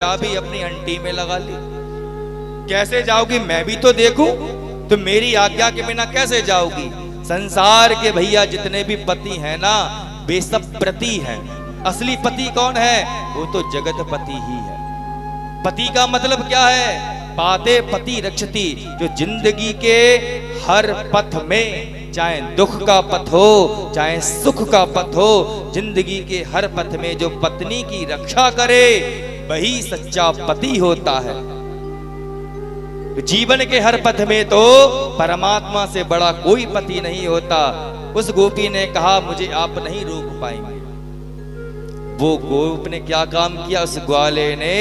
चाबी अपनी अंटी में लगा ली। कैसे जाओगी, मैं भी तो देखूं, तो मेरी आज्ञा के बिना कैसे जाओगी। संसार के भैया जितने भी पति हैं ना, वे सब प्रति हैं। असली पति कौन है? वो तो जगत पति ही है। पति का मतलब क्या है? पाते पति रक्षति, जो जिंदगी के हर पथ में, चाहे दुख का पथ हो चाहे सुख का पथ हो, जिंदगी के हर पथ में जो पत्नी की रक्षा करे वही सच्चा पति होता है। जीवन के हर पथ में तो परमात्मा से बड़ा कोई पति नहीं होता। उस गोपी ने कहा मुझे आप नहीं रोक पाएंगे। वो गोप ने क्या काम किया, उस ग्वाले ने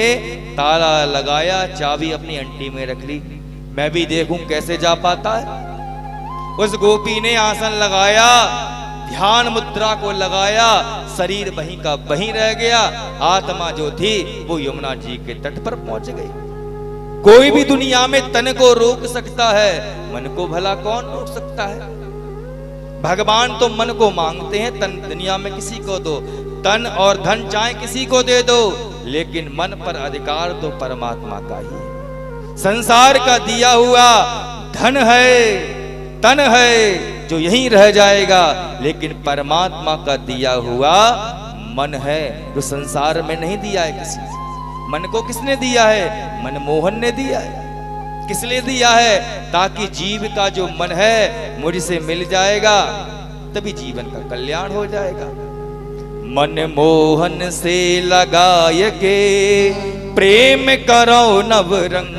ताला लगाया, चाबी अपनी अंटी में रख ली, मैं भी देखूं कैसे जा पाता है। उस गोपी ने आसन लगाया, ध्यान मुद्रा को लगाया, शरीर वहीं का वहीं रह गया, आत्मा जो थी वो यमुना जी के तट पर पहुंच गई। कोई भी दुनिया में तन को रोक सकता है, मन को भला कौन रोक सकता है। भगवान तो मन को मांगते हैं, तन दुनिया में किसी को दो, तन और धन चाहे किसी को दे दो, लेकिन मन पर अधिकार तो परमात्मा का ही है। संसार का दिया हुआ धन है, तन है, जो यहीं रह जाएगा, लेकिन परमात्मा का दिया हुआ मन है जो संसार में नहीं दिया है किसी ने। मन को किसने दिया है? मनमोहन ने दिया है। किस लिए दिया है? ताकि जीव का जो मन है मुझसे मिल जाएगा, तभी जीवन का कल्याण हो जाएगा। मनमोहन से लगाय के प्रेम करो नवरंग,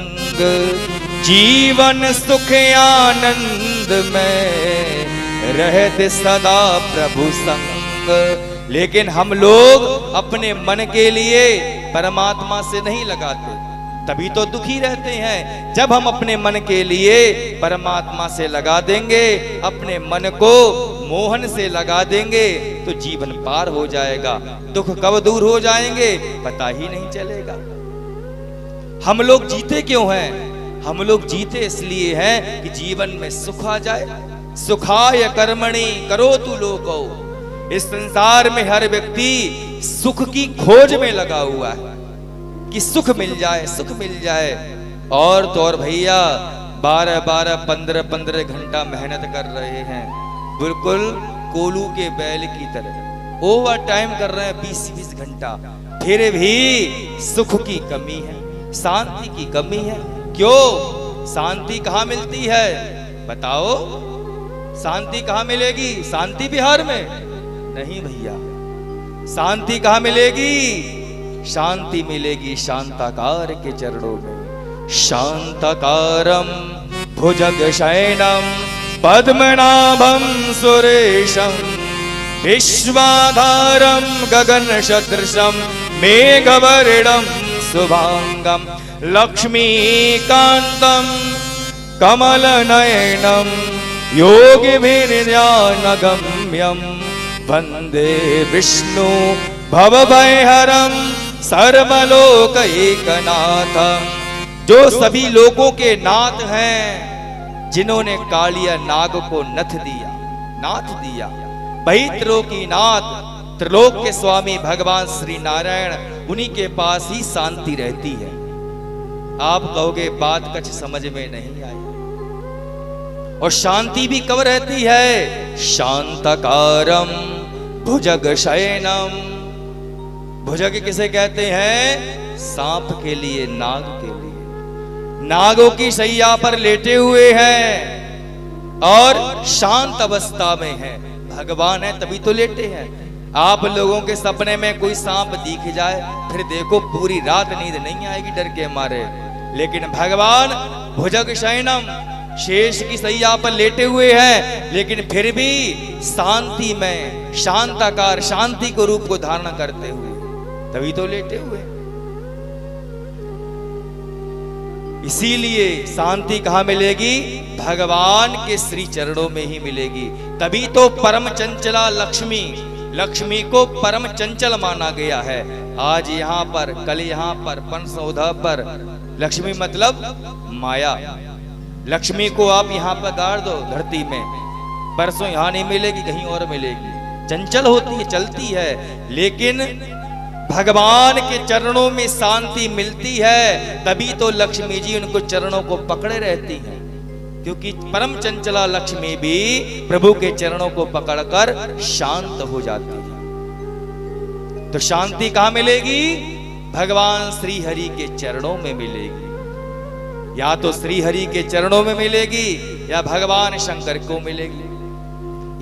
जीवन सुख आनंद में रहते सदा प्रभु संग। लेकिन हम लोग अपने मन के लिए परमात्मा से नहीं लगाते, तभी तो दुखी रहते हैं। जब हम अपने मन के लिए परमात्मा से लगा देंगे, अपने मन को मोहन से लगा देंगे, तो जीवन पार हो जाएगा। दुख कब दूर हो जाएंगे पता ही नहीं चलेगा। हम लोग जीते क्यों हैं? हम लोग जीते इसलिए हैं कि जीवन में सुख आ जाए। सुखाय कर्मणि करोतु लोको। इस संसार में हर व्यक्ति सुख की खोज में लगा हुआ है कि सुख मिल जाए, सुख मिल जाए। और तो और भैया 12-12, 15-15 घंटा मेहनत कर रहे हैं, बिल्कुल कोलू के बैल की तरह ओवर टाइम कर रहे हैं 20-20 घंटा, फिर भी सुख की कमी है, शांति की कमी है। क्यों? शांति कहाँ मिलती है बताओ? शांति कहाँ मिलेगी? शांति बिहार में नहीं भैया। शांति कहाँ मिलेगी? शांति मिलेगी शांताकार के चरणों में। शांताकारम भुजगशयनम पद्मनाभम सुरेशम विश्वाधारम गगन सदृशम मेघवर्णम शुभांगम लक्ष्मीकांतम कमलनयनम योगिभिर्ध्यानगम्यम वंदे विष्णु भवभयहरम सर्वलोकैकनाथम। जो सभी लोगों के नाथ हैं, जिन्होंने कालिया नाग को नाथ दिया, वही त्रिलोकीनाथ, त्रिलोक के स्वामी भगवान श्री नारायण, उन्हीं के पास ही शांति रहती है। आप कहोगे बात कुछ समझ में नहीं आई। और शांति भी कब रहती है? शांतकारम भुजगशयनम। भुजग किसे कहते हैं? सांप के लिए, नाग के लिए। नागों की शैया पर लेटे हुए हैं और शांत अवस्था में हैं। भगवान है तभी तो लेटे हैं। आप लोगों के सपने में कोई सांप दिख जाए, फिर देखो पूरी रात नींद नहीं आएगी डर के मारे। लेकिन भगवान भुजग शयनम, शेष की सैया पर लेटे हुए हैं, लेकिन फिर भी शांति में, शांताकार, शांति को रूप को धारण करते हुए, तभी तो लेटे हुए। इसीलिए शांति कहाँ मिलेगी? भगवान के श्री चरणों में ही मिलेगी। तभी तो परम चंचला लक्ष्मी को परम चंचल माना गया है। आज यहाँ पर, कल यहाँ पर, परसों पर। लक्ष्मी मतलब माया। लक्ष्मी को आप यहाँ पर गाड़ दो धरती में, परसों यहाँ नहीं मिलेगी, कहीं और मिलेगी। चंचल होती है, चलती है, लेकिन भगवान के चरणों में शांति मिलती है, तभी तो लक्ष्मी जी उनको चरणों को पकड़े रहती हैं, क्योंकि परम चंचला लक्ष्मी भी प्रभु के चरणों को पकड़कर शांत हो जाती है। तो शांति कहां मिलेगी? भगवान श्री हरि के चरणों में मिलेगी। या तो श्री हरि के चरणों में मिलेगी या भगवान शंकर को मिलेगी।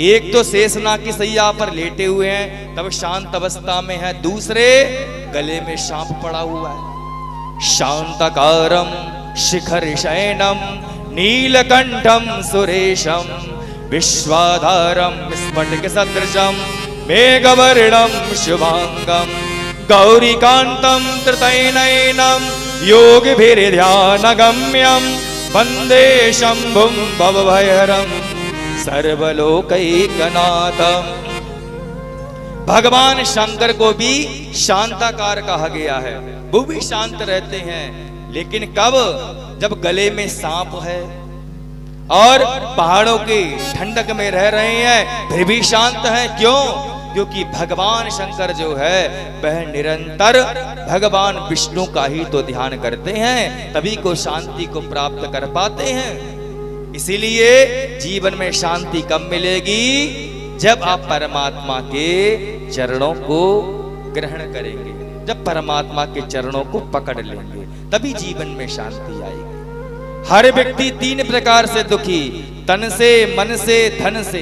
एक तो शेषनाग की सैया पर लेटे हुए हैं, तब शांत अवस्था में है, दूसरे गले में सांप पड़ा हुआ है। शांतकारम शिखर शयनम नीलकंठम सुरेशम विश्वाधारम स्फटिक सदृशम मेघवर्णम शुभांगम गौरीकांतम त्रितयनयनम योगभिर्ध्यानगम्यम वंदे शंभुं भवभयहरम सर्वलोकैकनाथम। भगवान शंकर को भी शांताकार कहा गया है, वो भी शांत रहते हैं, लेकिन कब? जब गले में सांप है और पहाड़ों की ठंडक में रह रहे हैं, फिर भी शांत हैं। क्यों? क्योंकि भगवान शंकर जो है वह निरंतर भगवान विष्णु का ही तो ध्यान करते हैं, तभी को शांति को प्राप्त कर पाते हैं। इसीलिए जीवन में शांति कब मिलेगी? जब आप परमात्मा के चरणों को ग्रहण करेंगे, जब परमात्मा के चरणों को पकड़ लेंगे, तभी जीवन में शांति आएगी। हर व्यक्ति तीन प्रकार से दुखी, तन से, मन से, धन से।